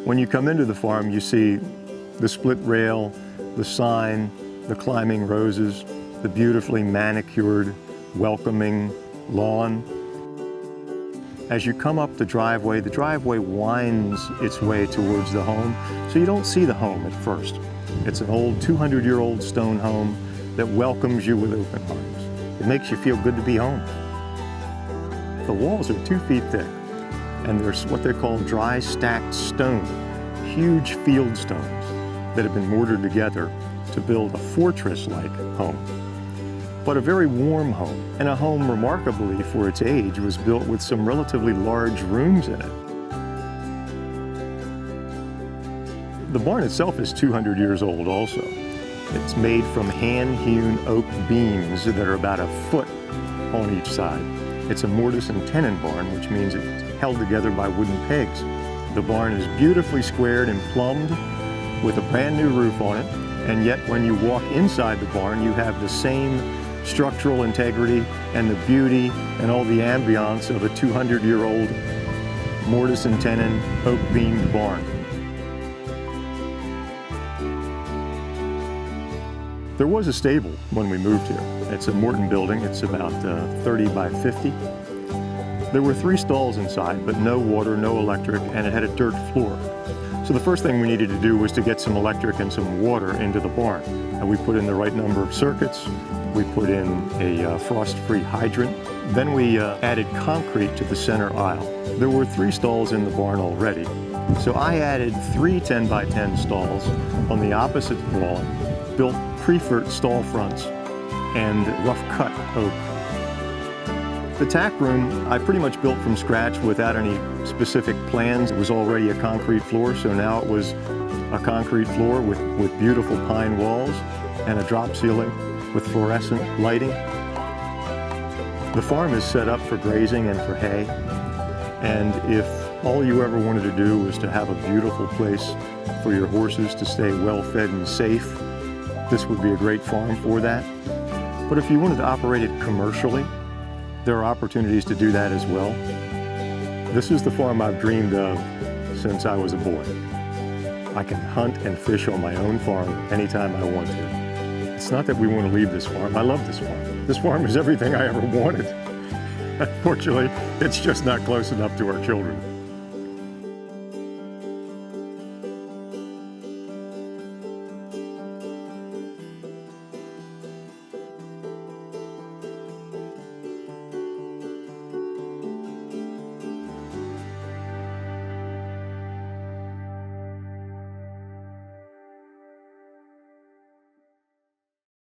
When you come into the farm, you see the split rail, the sign, the climbing roses, the beautifully manicured, welcoming lawn. As you come up the driveway winds its way towards the home, so you don't see the home at first. It's an old 200-year-old stone home that welcomes you with open arms. It makes you feel good to be home. The walls are 2 feet thick, and there's what they call dry stacked stone, huge field stones that have been mortared together to build a fortress-like home. But a very warm home, and a home remarkably for its age was built with some relatively large rooms in it. The barn itself is 200 years old also. It's made from hand-hewn oak beams that are about a foot on each side. It's a mortise and tenon barn, which means it's held together by wooden pegs. The barn is beautifully squared and plumbed with a brand new roof on it, and yet when you walk inside the barn, you have the same structural integrity and the beauty and all the ambiance of a 200-year-old mortise and tenon oak beamed barn. There was a stable when we moved here. It's a Morton building. It's about 30 by 50. There were 3 stalls inside, but no water, no electric, and it had a dirt floor. So the first thing we needed to do was to get some electric and some water into the barn. And we put in the right number of circuits. We put in a frost-free hydrant. Then we added concrete to the center aisle. There were 3 stalls in the barn already. So I added 3 10 by 10 stalls on the opposite wall, built pre-fert stall fronts and rough cut oak. The tack room I pretty much built from scratch without any specific plans. It was already a concrete floor, so now it was a concrete floor with beautiful pine walls and a drop ceiling with fluorescent lighting. The farm is set up for grazing and for hay, and if all you ever wanted to do was to have a beautiful place for your horses to stay well fed and safe, this would be a great farm for that. But if you wanted to operate it commercially, there are opportunities to do that as well. This is the farm I've dreamed of since I was a boy. I can hunt and fish on my own farm anytime I want to. It's not that we want to leave this farm. I love this farm. This farm is everything I ever wanted. Unfortunately, it's just not close enough to our children.